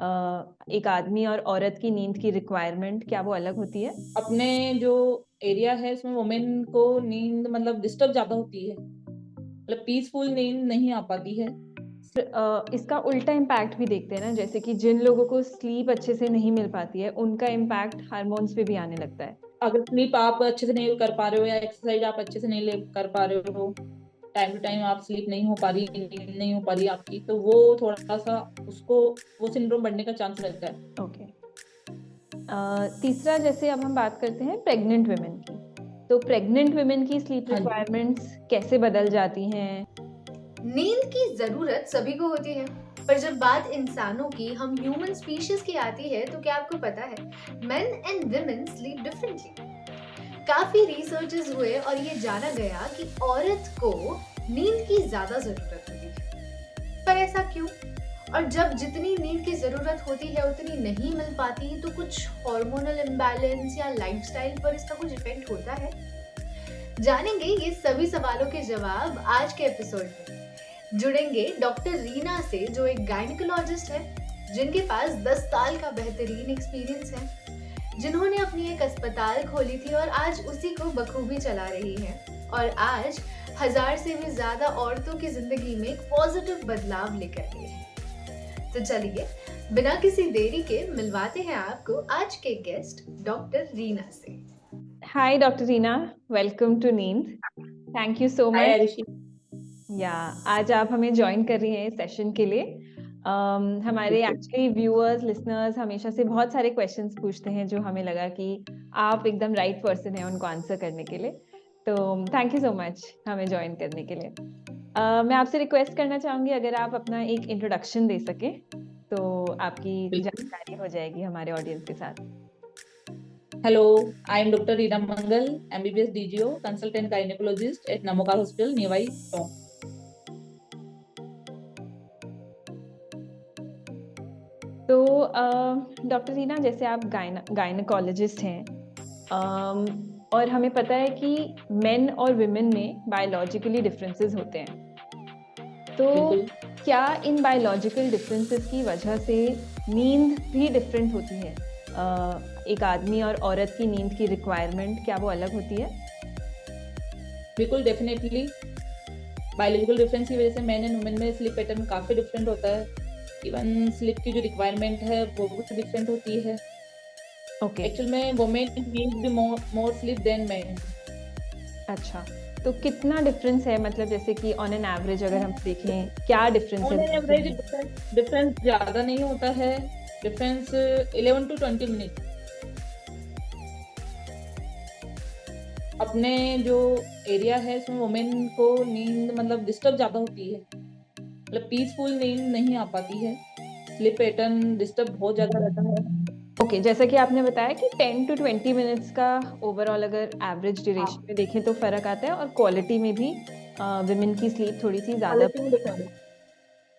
एक आदमी और औरत की नींद की रिक्वायरमेंट क्या वो अलग होती है? अपने जो एरिया है उसमें वुमेन को नींद मतलब डिस्टर्ब ज़्यादा होती है। मतलब पीसफुल नींद नहीं आ पाती है। इसका उल्टा इम्पैक्ट भी देखते हैं ना, जैसे कि जिन लोगों को स्लीप अच्छे से नहीं मिल पाती है, उनका इम्पैक्ट हार्मोन्स पे भी आने लगता है। अगर स्लीप आप अच्छे से नहीं कर पा रहे हो या एक्सरसाइज आप अच्छे से नहीं ले कर पा रहे हो, टाइम टू टाइम आप स्लीप नहीं हो पा रही, नींद नहीं हो पा रही आपकी, तो वो थोड़ा-सा उसको वो सिंड्रोम बढ़ने का चांस रहता है। ओके। तीसरा, जैसे अब हम बात करते हैं प्रेग्नेंट वुमेन की। तो प्रेग्नेंट वुमेन की स्लीप हाँ जी। रिक्वायरमेंट्स कैसे बदल जाती हैं? नींद की जरूरत सभी को होती है, पर जब बात इंसानों की, हम ह्यूमन स्पीशीज की आती है, तो क्या आपको पता है main and women sleep differently. काफी रिसर्चेस हुए और ये जाना गया कि औरत को नींद की ज्यादा जरूरत होती है। पर ऐसा क्यों? और जब जितनी नींद की जरूरत होती है उतनी नहीं मिल पाती, तो कुछ हार्मोनल इम्बैलेंस या लाइफस्टाइल पर इसका कुछ इफेक्ट होता है? जानेंगे ये सभी सवालों के जवाब आज के एपिसोड में। जुड़ेंगे डॉक्टर रीना से, जो एक गायनिकोलॉजिस्ट है, जिनके पास 10 साल का बेहतरीन एक्सपीरियंस है, जिन्होंने अपनी एक अस्पताल खोली थी और आज उसी को बखूबी चला रही हैं और आज 1000 से भी ज्यादा औरतों की जिंदगी में एक पॉजिटिव बदलाव लेकर आई है। तो चलिए बिना किसी देरी के मिलवाते हैं आपको आज के गेस्ट डॉक्टर रीना से। Hi doctor Reena, welcome to Neend. Thank you so hi much. Arushi. या आज आप हमें ज्वाइन कर रही हैं इस सेशन के लिए। हमारे बिल्कुल। एक्चुअली व्यूअर्स, लिसनर्स हमेशा से बहुत सारे क्वेश्चंस पूछते हैं, जो हमें लगा कि आप एकदम राइट पर्सन हैं उनको आंसर करने के लिए। तो थैंक यू सो मच हमें ज्वाइन करने के लिए। मैं आपसे रिक्वेस्ट करना चाहूँगी, अगर आप अपना एक इंट्रोडक्शन दे सकें तो आपकी बिल्कुल। जानकारी हो जाएगी हमारे ऑडियंस के साथ। Hello, I am doctor Reena Mangal, MBBS DGO, consultant gynaecologist at Namokar hospital near Tonk. तो डॉक्टर रीना, जैसे आप गायनेकोलॉजिस्ट हैं, और हमें पता है कि मेन और वुमेन में बायोलॉजिकली डिफरेंसेस होते हैं। तो बिल्कुल। क्या इन बायोलॉजिकल डिफरेंसेस की वजह से नींद भी डिफरेंट होती है? एक आदमी और औरत की नींद की रिक्वायरमेंट क्या वो अलग होती है? बिल्कुल, डेफिनेटली बायोलॉजिकल डिफरेंस की वजह से मेन एंड वुमेन में स्लीप पैटर्न काफ़ी डिफरेंट होता है। इवन स्लीप की जो रिक्वायरमेंट है वो भी डिफरेंट होती है। ओके। एक्चुअल में women need more sleep than men. अच्छा, तो कितना डिफरेंस है? मतलब जैसे कि ऑन एन एवरेज अगर हम देखें, क्या डिफरेंस ऑन है? एन एवरेज डिफरेंस ज़्यादा नहीं होता है। डिफरेंस 11 टू 20 मिनट। अपने जो एरिया है उसमें वुमेन को नींद मतलब डिस्टर्ब ज़्यादा होती है। मतलब पीसफुल नींद नहीं आ पाती है। स्लीप पैटर्न डिस्टर्ब बहुत ज़्यादा रहता है। ओके, जैसा कि आपने बताया कि 10 टू 20 मिनट्स का ओवरऑल अगर एवरेज हाँ, ड्यूरेशन में देखें तो फ़र्क आता है, और क्वालिटी में भी वुमेन की स्लीप थोड़ी-सी ज़्यादा। क्वालिटी में डिफरेंस।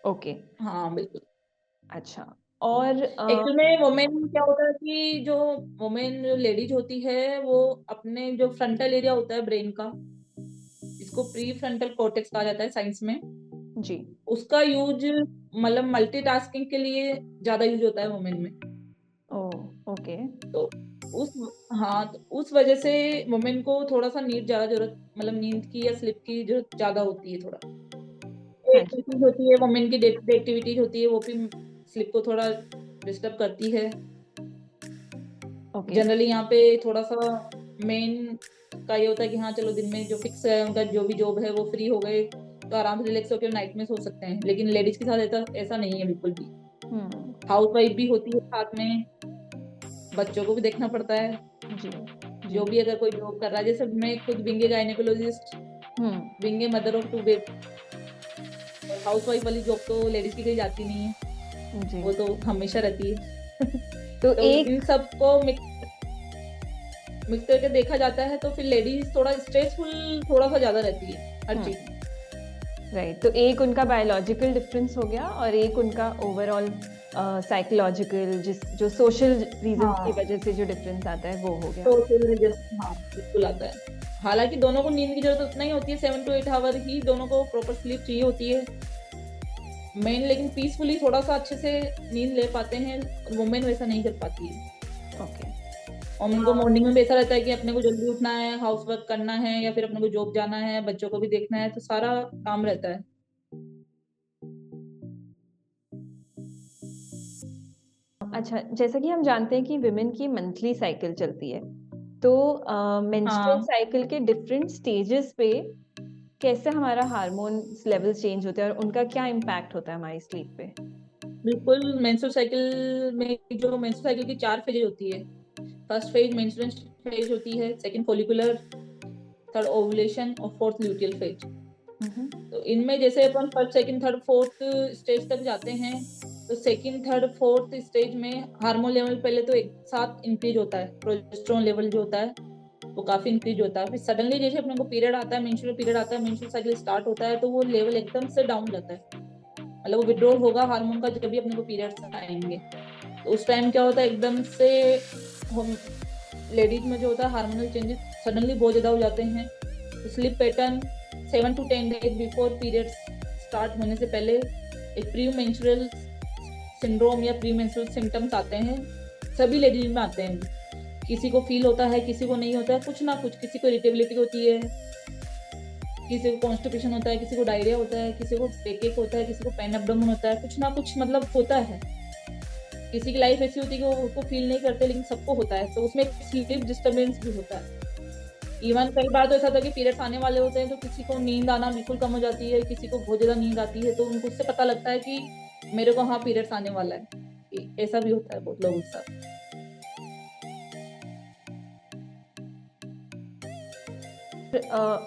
ओके। हाँ, बिल्कुल। अच्छा। और एक्चुअल में वुमेन क्या होता है कि जो वुमेन जो लेडीज़ होती है, वो अपने जो फ्रंटल एरिया होता है ब्रेन का, इसको प्री फ्रंटल कॉर्टेक्स कहा जाता है साइंस में। जी। उसका यूज़ मतलब मल्टीटास्किंग के लिए ज़्यादा यूज़ होता है वुमेन में। ओह! ओके। तो उस हाँ, तो उस वज़ह से वुमेन को थोड़ा-सा नींद ज़्यादा ज़रूरत मतलब नींद की या स्लीप की ज़रूरत ज़्यादा होती है थोड़ा। हाँ जी। एक्टिविटीज़ होती है, वुमेन की डे टू डे एक्टिविटीज़ होती है, वो भी स्लीप को थोड़ा डिस्टर्ब करती है। ओके। जनरली यहाँ पे थोड़ा-सा मेन का ये होता है कि हाँ, चलो दिन में जो फिक्स है उनका जो भी जॉब है वो फ्री हो गए, तो आराम से रिलैक्स होके नाइट में सो सकते हैं। लेकिन लेडीज़ के साथ ऐसा ऐसा नहीं है बिल्कुल भी। हुँ। हाउसवाइफ भी होती है साथ में, बच्चों को भी देखना पड़ता है। जी, जो जी। भी अगर कोई जॉब कर रहा है, जैसे मैं खुद being a gynaecologist, hmm. Being a mother of 2 baby, और हाउसवाइफ वाली जॉब तो लेडीज़ की कहीं जाती नहीं है, जी। वो तो हमेशा रहती है। तो तो इन एक सबको मिक्स करके देखा जाता है, तो फिर लेडीज़ थोड़ा स्ट्रेसफुल थोड़ा-सा ज़्यादा रहती है हर हुँ, चीज़ में। राइट। तो एक उनका बायोलॉजिकल डिफरेंस हो गया, और एक उनका ओवरऑल साइकोलॉजिकल, जो सोशल रीज़न्स की हाँ, वजह से जो डिफरेंस आता है वो हो गया। तो फिर जैसे हाँ, बिल्कुल आता है। हालाँकि दोनों को नींद की ज़रूरत उतना ही होती है, 7 टू 8 आवर ही दोनों को प्रॉपर स्लीप चाहिए होती है। मेन लेकिन पीसफुली थोड़ा सा अच्छे से नींद ले पाते हैं, वुमेन वैसा नहीं कर पाती है। ओके। और उनको मॉर्निंग में भी ऐसा रहता है कि अपने को जल्दी उठना है, हाउस वर्क करना है, या फिर अपने को जॉब जाना है, बच्चों को भी देखना है, तो सारा काम रहता है। अच्छा, जैसा कि हम जानते हैं कि विमेन की मंथली साइकिल चलती है, तो मेंस्ट्रुअल हाँ साइकिल के डिफरेंट स्टेजेस पे कैसे हमारा हार्मोन्स लेवल चेंज होते हैं और उनका क्या इम्पैक्ट होता है हमारी स्लीप पे? बिल्कुल, मेंस्ट्रुअल साइकिल में जो मेंस्ट्रुअल साइकिल की 4 फेजेज होती है। फर्स्ट फेज मेंस्ट्रुअल फेज होती है, सेकंड फॉलिकुलर, थर्ड ओवुलेशन और फोर्थ ल्यूटियल फेज। तो इनमें जैसे अपन first second third fourth stage तक जाते हैं, तो सेकंड थर्ड फोर्थ स्टेज में हार्मोन लेवल पहले तो एक साथ इंक्रीज होता है, प्रोजेस्टेरोन लेवल जो होता है वो काफी इंक्रीज होता है। फिर सडनली जैसे अपने को पीरियड आता है, मेंस्ट्रुअल पीरियड आता है, मेंस्ट्रुअल साइकिल स्टार्ट होता है, तो वो लेवल एकदम से डाउन जाता है। मतलब वो विड्रॉल होगा हार्मोन का जब भी अपने को पीरियड्स आएंगे, तो उस टाइम क्या होता है एकदम से हम लेडीज में जो होता है हार्मोनल चेंजेस सडनली बहुत ज्यादा हो जाते हैं। तो sleep pattern 7 to 10 days before periods start होने से पहले एक प्री मेंस्ट्रुअल सिंड्रोम या प्री मेंस्ट्रुअल सिम्टम्स आते हैं, सभी लेडीज में आते हैं। किसी को फील होता है, किसी को नहीं होता है, कुछ ना कुछ, किसी को इरिटेबिलिटी होती है, किसी को कॉन्स्टिपेशन होता है, किसी को डायरिया होता है, किसी को बैकएक होता है, किसी को पेन एब्डोमेन होता है, कुछ ना कुछ मतलब होता है। किसी की लाइफ ऐसी होती है कि वो उसको फील नहीं करते, लेकिन सबको होता है, तो उसमें स्लीप डिस्टर्बेंस भी होता है। इवन कई बार तो ऐसा था कि पीरियड्स आने वाले होते हैं तो किसी को नींद आना बिल्कुल कम हो जाती है, किसी को बहुत ज्यादा नींद आती है, तो उनको उससे पता लगता है कि मेरे को हाँ पीरियड्स आने वाला है। ऐसा भी होता है बहुत लोगों के साथ।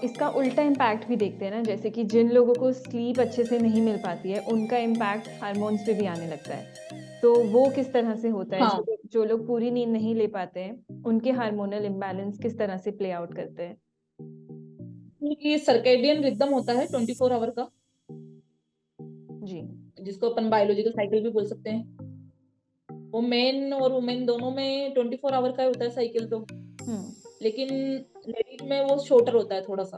इसका उल्टा इम्पैक्ट भी देखते हैं ना, जैसे कि जिन लोगों को स्लीप अच्छे से नहीं मिल पाती है उनका इम्पैक्ट हार्मोन्स पे भी आने लगता है, तो वो किस तरह से होता है? हाँ, जो लोग पूरी नींद नहीं ले पाते हैं उनके हार्मोनल इम्बैलेंस किस तरह से प्ले आउट करते हैं? ये सर्कैडियन रिदम होता है 24 आवर का, जी। जिसको अपन बायोलॉजिकल साइकिल भी बोल सकते हैं। वो मेन और वुमेन दोनों में 24 आवर का होता है साइकिल तो, लेकिन लेडीज में वो शॉर्टर होता है थोड़ा सा।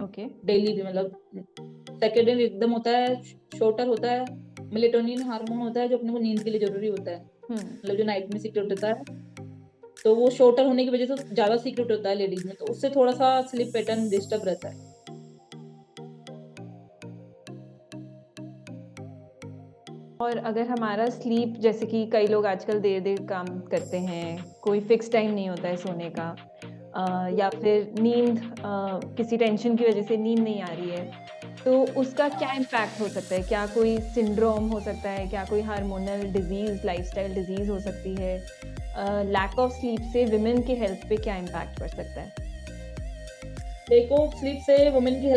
ओके। डेली भी मतलब सर्कैडियन रिदम होता है, शॉर्टर होता है। मेलेटोनिन हार्मोन होता है जो अपने को नींद के लिए जरूरी होता है, मतलब जो नाइट में सीक्रेट होता है, तो वो शॉर्टर होने की वजह से ज्यादा सीक्रेट होता है लेडीज में, तो उससे थोड़ा सा स्लीप पैटर्न डिस्टर्ब रहता है। और अगर हमारा स्लीप, जैसे कि कई लोग आजकल देर देर काम करते हैं, कोई फिक्स टाइम नहीं होता है सोने का, या फिर नींद किसी टेंशन की वजह से नींद नहीं आ रही है, तो उसका क्या इम्पैक्ट हो सकता है? क्या कोई सिंड्रोम हो सकता है? क्या कोई हार्मोनल डिजीज, लाइफस्टाइल डिजीज हो सकती है? लैक ऑफ स्लीप से विमेन की हेल्थ पे क्या इम्पैक्ट पड़ सकता है? देखो, स्लीप से वुमेन की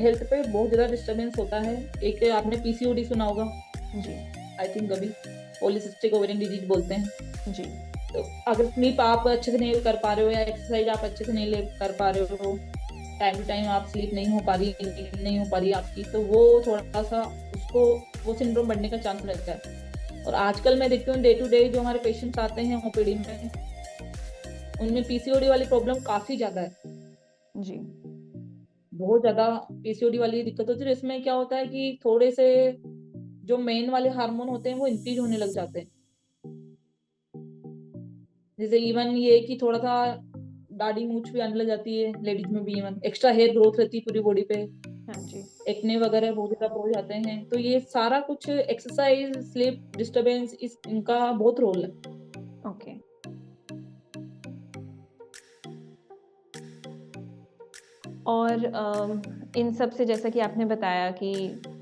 हेल्थ पे बहुत ज्यादा डिस्टर्बेंस होता है। एक आपने पीसीओडी सुना होगा जी। आई थिंक, अभी पॉलीसिस्टिक ओवेरियन डिजीज बोलते हैं। जी। तो अगर स्लीप आप अच्छे से नहीं कर पा रहे हो, या एक्सरसाइज आप अच्छे से नहीं कर पा रहे हो, टाइम टू टाइम आप स्लीप नहीं हो पा रही, नींद नहीं हो पा रही आपकी, तो वो थोड़ा सा उसको वो सिंड्रोम बढ़ने का चांस रहता है। और आजकल मैं देखती हूँ डे टू डे जो हमारे पेशेंट्स आते हैं ओपीडी में, उनमें पीसीओडी वाली प्रॉब्लम काफी ज्यादा है। जी। बहुत ज्यादा पीसीओडी वाली दिक्कत होती है, इसमें क्या होता है कि थोड़े से जो मेन वाले हार्मोन होते हैं वो इंक्रीज होने लग जाते हैं। जैसे इवन ये कि थोड़ा सा दाढ़ी मूंछ भी आने लग जाती है लेडीज में भी, इवन एक्स्ट्रा हेयर ग्रोथ रहती है पूरी बॉडी पे, हाँ जी। एक्ने वगैरह बहुत ज्यादा हो जाते हैं। तो ये सारा कुछ एक्सरसाइज, स्लीप डिस्टरबेंस, इनका बहुत रोल है। ओके। और इन सब से, जैसा कि आपने बताया कि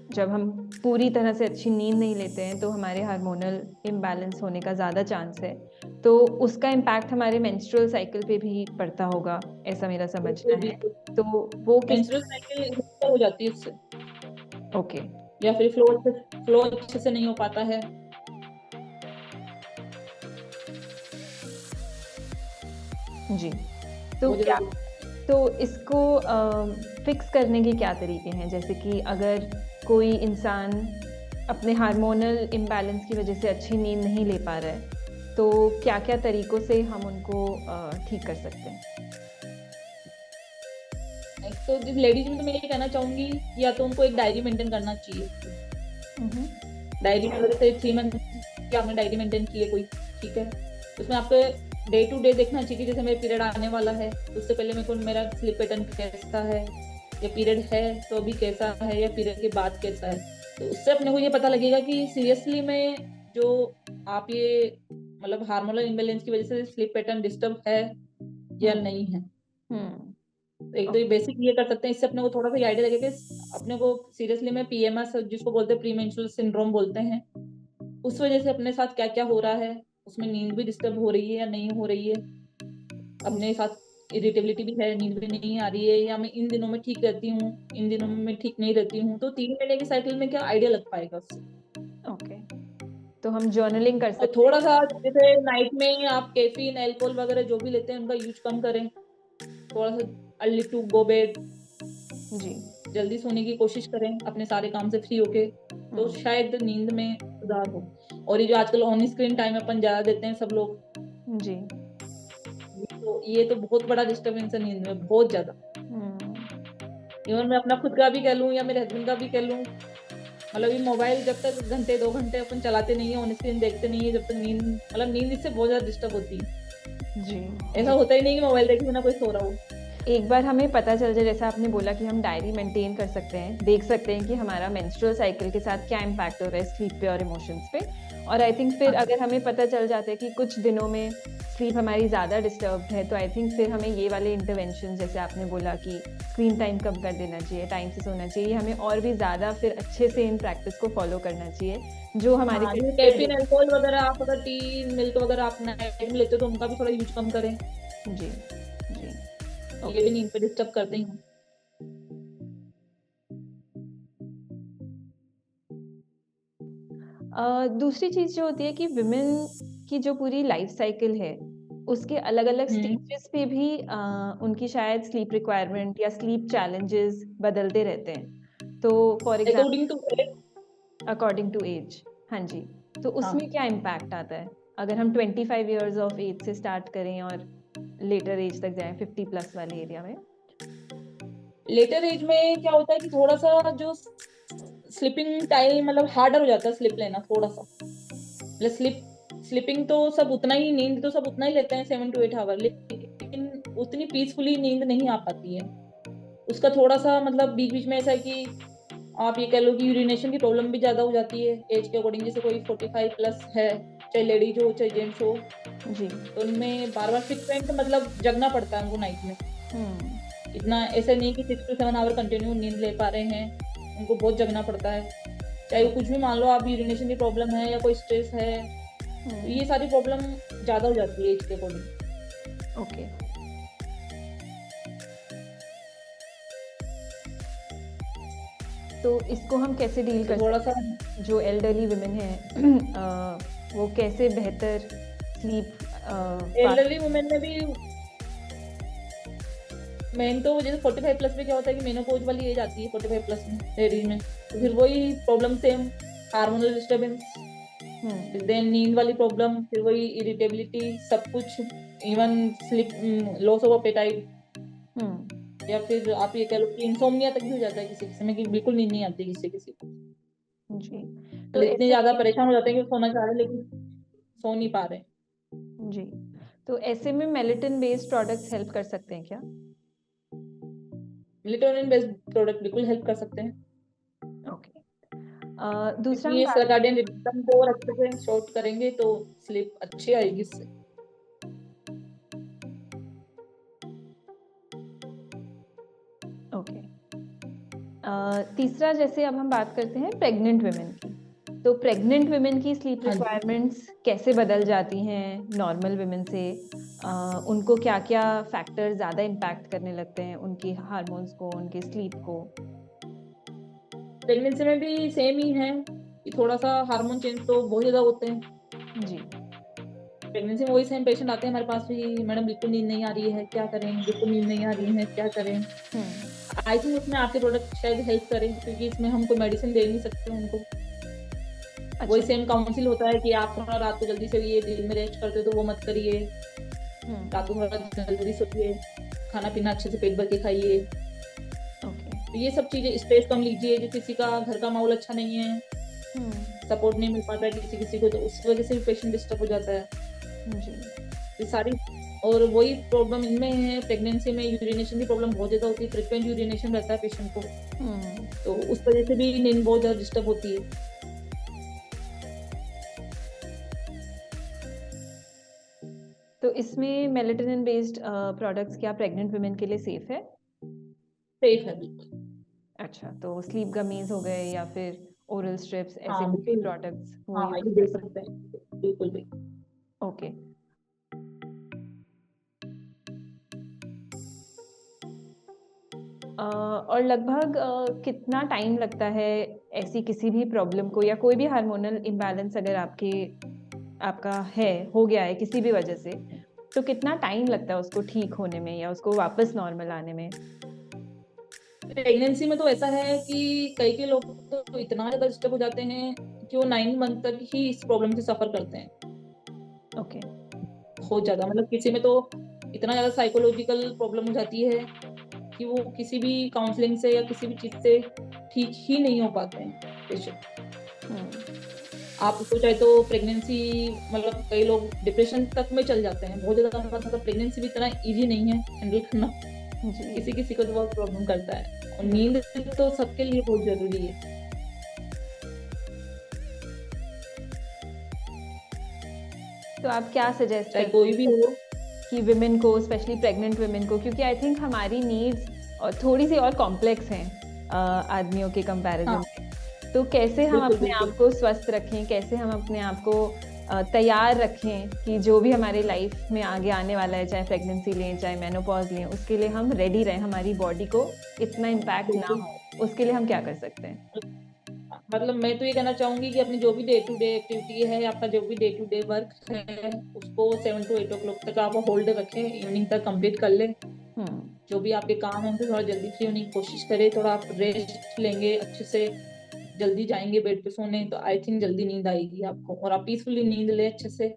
जब हम पूरी तरह से अच्छी नींद नहीं लेते हैं तो हमारे हार्मोनल इम्बैलेंस होने का ज़्यादा चांस है, तो उसका इम्पैक्ट हमारे मेंस्ट्रुअल साइकिल पे भी पड़ता होगा, ऐसा मेरा समझना है। तो वो किस मेंस्ट्रुअल साइकिल हो जाती है उससे, ओके। या फिर फ्लो अच्छे से नहीं हो पाता है। जी। तो बहुत क्या, ज्यादा तो इसको फिक्स करने के क्या तरीके हैं? जैसे कि अगर कोई इंसान अपने हार्मोनल इम्बैलेंस की वजह से अच्छी नींद नहीं ले पा रहा है, तो क्या-क्या तरीकों से हम उनको ठीक कर सकते हैं? तो लेडीज में तो मैं ये कहना चाहूंगी, या तो उनको एक डायरी मेंटेन करना चाहिए। डायरी में जैसे 3 मंथ की आपने डायरी मेंटेन की है कोई, ठीक है, उसमें आपको डे टू डे देखना चाहिए कि जैसे मेरा पीरियड आने वाला है, उससे पहले मेरे को मेरा स्लीप पैटर्न कैसा है, या पीरियड है तो अभी कैसा है, या पीरियड के बाद कैसा है। तो उससे अपने को ये पता लगेगा कि सीरियसली में जो आप ये मतलब हार्मोनल इम्बैलेंस की वजह से स्लीप पैटर्न डिस्टर्ब है या नहीं है। तो एक तो ये बेसिक ये कर सकते हैं, इससे अपने को थोड़ा सा आइडिया लगेगा कि अपने को सीरियसली में पीएमएस जिसको बोलते हैं प्री मेंस्ट्रुअल सिंड्रोम बोलते हैं, उस वजह से अपने साथ क्या क्या हो रहा है, उसमें नींद भी डिस्टर्ब हो रही है या नहीं हो रही है, अपने साथ इरिटेबिलिटी भी है, नींद भी नहीं आ रही है, या मैं इन दिनों में ठीक रहती हूँ, इन दिनों में मैं ठीक नहीं रहती हूँ। तो 3 महीने के साइकिल में क्या आइडिया लग पाएगा उससे। ओके, तो हम जर्नलिंग कर और सकते थोड़ा सा जैसे नाइट में आप कैफीन अल्कोहल वगैरह जो भी लेते हैं उनका यूज कम करें, थोड़ा सा अर्ली टू गो बेड, जी। जल्दी सोने की कोशिश करें अपने सारे काम से फ्री होके, तो शायद नींद में सुधार हो। और ये जो आजकल ऑन स्क्रीन टाइम अपन ज्यादा देते हैं सब लोग, जी। तो ये तो बहुत बड़ा डिस्टर्बेंस है नींद में, बहुत ज्यादा। इवन मैं अपना खुद का भी कह लूं या मेरे हस्बैंड का भी कह लूं, मतलब ये मोबाइल जब तक घंटे 2 घंटे अपन चलाते नहीं है, ऑन स्क्रीन देखते नहीं है, जब तक नींद मतलब नींद इससे बहुत ज्यादा डिस्टर्ब होती है। जी। ऐसा होता ही नहीं कि मोबाइल देखे बिना कोई सो रहा हो। एक बार हमें पता चल जाए, जैसा आपने बोला कि हम डायरी मेंटेन कर सकते हैं, देख सकते हैं कि हमारा मेंस्ट्रुअल साइकिल के साथ क्या इम्पैक्ट हो रहा है स्लीप पे और इमोशंस पे, और आई थिंक फिर अगर हमें पता चल जाता है कि कुछ दिनों में स्लीप हमारी ज़्यादा डिस्टर्ब्ड है, तो आई थिंक फिर हमें ये वाले इंटरवेंशन जैसे आपने बोला कि स्क्रीन टाइम कम कर देना चाहिए, टाइम से सोना चाहिए, हमें और भी ज़्यादा फिर अच्छे से इन प्रैक्टिस को फॉलो करना चाहिए जो हमारे कैफीन अल्कोहल वगैरह आप अगर टी मिल्क वगैरह आप नाइट में लेते हो तो उनका भी थोड़ा यूज कम करें। जी जी। ये भी नींद पे डिस्टर्ब करते हैं। दूसरी चीज जो होती है कि विमेन की जो पूरी लाइफ साइकिल है उसके अलग अलग स्टेजेस पे भी उनकी शायद स्लीप रिक्वायरमेंट या स्लीप चैलेंजेस बदलते रहते हैं। तो for example according to age, हाँ जी, तो उसमें क्या इम्पैक्ट आता है अगर हम 25 इयर्स ऑफ एज से स्टार्ट करें और लेटर एज तक जाएं 50 प्लस वाले एरिया में? लेटर एज में क्या होता है कि थोड़ा सा जो स्लीपिंग टाइम मतलब हार्डर हो जाता है स्लिप लेना थोड़ा सा, मतलब स्लीपिंग तो सब उतना ही, नींद तो सब उतना ही लेते हैं 7 to 8 आवर, लेकिन उतनी पीसफुली नींद नहीं आ पाती है। उसका थोड़ा सा मतलब बीच बीच में ऐसा है कि आप ये कह लो कि यूरिनेशन की प्रॉब्लम भी ज्यादा हो जाती है एज के अकॉर्डिंग। जैसे कोई 45 प्लस है, चाहे लेडीज हो चाहे जेंट्स हो, जी, तो उनमें बार बार फ्रिक्वेंट मतलब जगना पड़ता है उनको नाइट में। इतना ऐसा नहीं कि 6 to 7 आवर कंटिन्यू नींद ले पा रहे हैं, उनको बहुत जगना पड़ता है। चाहे वो कुछ भी मान लो, आप यूरिनेशन की प्रॉब्लम है या कोई स्ट्रेस है, तो ये सारी प्रॉब्लम ज्यादा हो जाती है एज के अकॉर्डिंग। ओके। तो इसको हम कैसे डील कर थोड़ा सा जो एल्डरली वुमेन है वो कैसे बेहतर स्लीप? एल्डरली वुमेन में भी मेन तो जैसे 45 प्लस में क्या होता है कि मेनोपॉज वाली एज आती है 45 प्लस में लेडीज में, तो फिर वही problem same, hormonal disturbance, then नींद वाली प्रॉब्लम, फिर वही इरिटेबिलिटी, सब कुछ, even sleep, loss of appetite, या फिर आप ये कह लो कि इंसोम्निया तक भी हो जाता है किसी किसी में कि बिल्कुल नींद नहीं आती किसी किसी को जी। तो इतने ज्यादा परेशान हो जाते हैं कि सोना चाह रहे हैं लेकिन सो नहीं पा रहे। जी, तो ऐसे में मेलेटोनिन बेस्ड प्रोडक्ट्स हेल्प कर सकते हैं क्या? मेलेटोनिन बेस्ड प्रोडक्ट बिल्कुल हेल्प कर सकते हैं। ओके। दूसरा ये सर्काडियन रिदम को और अच्छे से शॉर्ट करेंगे तो स्लीप अच्छी आएगी इससे। ओके। तीसरा, जैसे अब हम बात करते हैं प्रेग्नेंट वुमेन की, तो प्रेग्नेंट वुमेन की स्लीप रिक्वायरमेंट्स कैसे बदल जाती हैं नॉर्मल वुमेन से? उनको क्या क्या फैक्टर ज़्यादा इम्पैक्ट करने लगते हैं उनकी हार्मोन्स को, उनके स्लीप को? प्रेगनेंसी में भी सेम ही है कि थोड़ा सा हार्मोन चेंज तो बहुत ज्यादा होते हैं जी। प्रेगनेंसी में वही सेम पेशेंट आते हैं हमारे पास भी, मैडम बिल्कुल नींद नहीं आ रही है, क्या करें, बिल्कुल नींद नहीं आ रही है, क्या करें। आई थिंक उसमें आपके प्रोडक्ट शायद हेल्प करें क्योंकि इसमें हम कोई मेडिसिन दे नहीं सकते उनको। अच्छा। वही सेम काउंसिल होता है कि आप थोड़ा रात को जल्दी सोइए, दिन में रेस्ट करते हो तो वो मत करिए, रात को थोड़ा जल्दी सोइए, खाना पीना अच्छे से पेट भर के खाइए, तो ये सब चीजें, स्ट्रेस कम लीजिए, जो किसी का घर का माहौल अच्छा नहीं है, सपोर्ट नहीं मिल पाता है किसी किसी को, तो उस वजह से भी पेशेंट डिस्टर्ब हो जाता है। जी। ये सारी, और वही प्रॉब्लम इनमें है, प्रेगनेंसी में यूरिनेशन की प्रॉब्लम बहुत ज्यादा होती है, फ्रिक्वेंट यूरिनेशन रहता है पेशेंट को, तो उस वजह से भी नींद बहुत ज्यादा डिस्टर्ब होती है। तो इसमें मेलेटोनिन बेस्ड प्रोडक्ट्स क्या प्रेग्नेंट वुमेन के लिए सेफ है? सेफ है बिल्कुल। अच्छा, तो स्लीप गमीज हो गए या फिर ओरल स्ट्रिप्स, ऐसे हाँ कोई भी बिल्कुल, प्रोडक्ट्स वो हाँ यूज ये कर दे सकते सकते हैं, बिल्कुल बिल्कुल। हैं? ओके। और लगभग कितना टाइम लगता है ऐसी किसी भी प्रॉब्लम को या कोई भी हार्मोनल इम्बैलेंस अगर आपका हो गया है किसी भी वजह से, तो कितना टाइम लगता है उसको ठीक होने में या उसको वापस नॉर्मल आने में? प्रेगनेंसी में तो ऐसा है कि कई लोग तो इतना ज्यादा डिस्टर्ब हो जाते हैं कि वो 9 मंथ तक ही इस प्रॉब्लम से सफर करते हैं। ओके। बहुत ज्यादा, मतलब किसी में तो इतना ज्यादा साइकोलॉजिकल प्रॉब्लम हो जाती है कि वो किसी भी काउंसलिंग से या किसी भी चीज से ठीक ही नहीं हो पाते हैं पेशेंट। आप उसको चाहे तो प्रेगनेंसी, मतलब कई लोग डिप्रेशन तक में चल जाते हैं, बहुत ज्यादा, मतलब प्रेगनेंसी भी इतना इजी नहीं है हैंडल करना, जी। किसी किसी को तो बहुत प्रॉब्लम करता है, और नींद तो सबके लिए बहुत जरूरी है। तो आप क्या सजेस्ट चाहे करते कोई भी हो, कि विमेन को, स्पेशली प्रेग्नेंट विमेन को, क्योंकि आई थिंक हमारी नीड्स थोड़ी सी और कॉम्प्लेक्स हैं आदमियों के कंपैरिजन हाँ में, तो कैसे हम बिल्कुल अपने बिल्कुल। आप को स्वस्थ रखें, कैसे हम अपने आप को तैयार रखें कि जो भी हमारी लाइफ में आगे आने वाला है, चाहे प्रेगनेंसी लें चाहे मेनोपॉज लें, उसके लिए हम रेडी रहें, हमारी बॉडी को इतना इम्पैक्ट ना बिल्कुल, हो, उसके लिए हम क्या कर सकते हैं? मतलब मैं तो ये कहना चाहूंगी कि अपनी जो भी डे टू डे एक्टिविटी है, आपका जो भी डे टू डे वर्क है, उसको 7 to 8 o'clock तक आप होल्ड रखें, इवनिंग तक कंप्लीट कर लें। हम्म। जो भी आपके काम होंगे थोड़ा जल्दी फ्री होने की कोशिश करें, थोड़ा आप रेस्ट लेंगे अच्छे से, जल्दी जाएंगे बेड पे सोने, तो आई थिंक जल्दी नींद आएगी आपको, और आप पीसफुली नींद ले अच्छे से।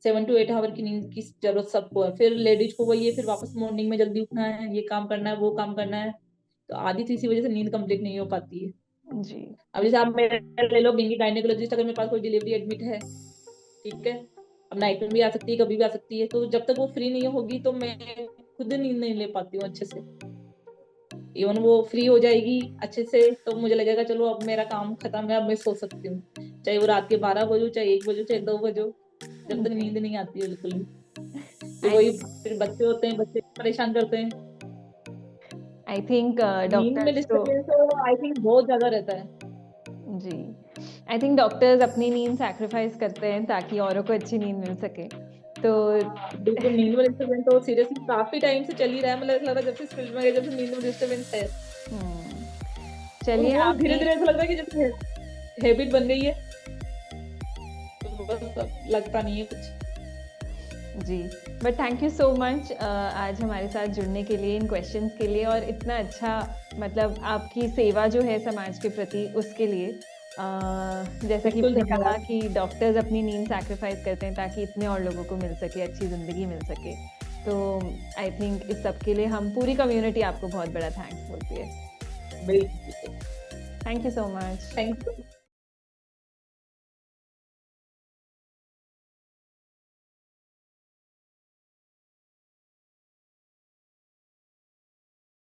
7 to 8 आवर की नींद की जरूरत सबको है, फिर लेडीज को वही है, फिर वापस मॉर्निंग में जल्दी उठना है, ये काम करना है, वो काम करना है, तो आधी तो इसी वजह से नींद कंप्लीट नहीं हो पाती है। जी। अब जैसे आप मेरा ले लो, बीइंग गायनेकोलॉजिस्ट, अगर मेरे पास कोई डिलीवरी एडमिट है, ठीक है, अब नाइट में भी आ सकती है, कभी भी आ सकती है, तो जब तक वो फ्री नहीं होगी तो मैं खुद नींद नहीं ले पाती हूँ अच्छे से। इवन वो फ्री हो जाएगी अच्छे से तो मुझे लगेगा चलो अब मेरा काम खत्म है, अब मैं सो सकती हूँ, चाहे वो रात के 12 बजो, चाहे 1 बजो, चाहे 2 बजो, जब तक नींद नहीं आती है बिल्कुल भी। फिर वही, फिर बच्चे होते हैं, बच्चे परेशान करते हैं, आई थिंक नींद में डॉक्टर्स तो डिस्टर्बेंस तो आई थिंक बहुत ज्यादा रहता है। जी, आई थिंक डॉक्टर्स अपनी नींद सैक्रिफाइस करते हैं ताकि औरों को अच्छी नींद मिल सके, तो हाँ, बिल्कुल, नींद में डिस्टर्बेंस तो सीरियसली काफी टाइम से चल ही रहा है, मतलब ऐसा लग रहा है जब से इस फील्ड में गए, जब से नींद में डिस्टर्बेंस है, हम्म, और चलिए वो धीरे आपने धीरे ऐसा लगता है कि जैसे हैबिट बन गई है, तो बस अब लगता नहीं है कुछ। जी, but thank you so much आज हमारे साथ जुड़ने के लिए, इन क्वेश्चंस के लिए, और इतना अच्छा, मतलब आपकी सेवा जो है समाज के प्रति, उसके लिए। जैसा कि बिल्कुल, मैंने कहा धन्यवाद। कि डॉक्टर्स अपनी नींद सैक्रिफाइस करते हैं ताकि इतने और लोगों को मिल सके, अच्छी ज़िंदगी मिल सके, तो आई थिंक इस सब के लिए हम पूरी कम्युनिटी आपको बहुत बड़ा थैंक्स बोलती है। बिल्कुल, thank you so much. Thank you.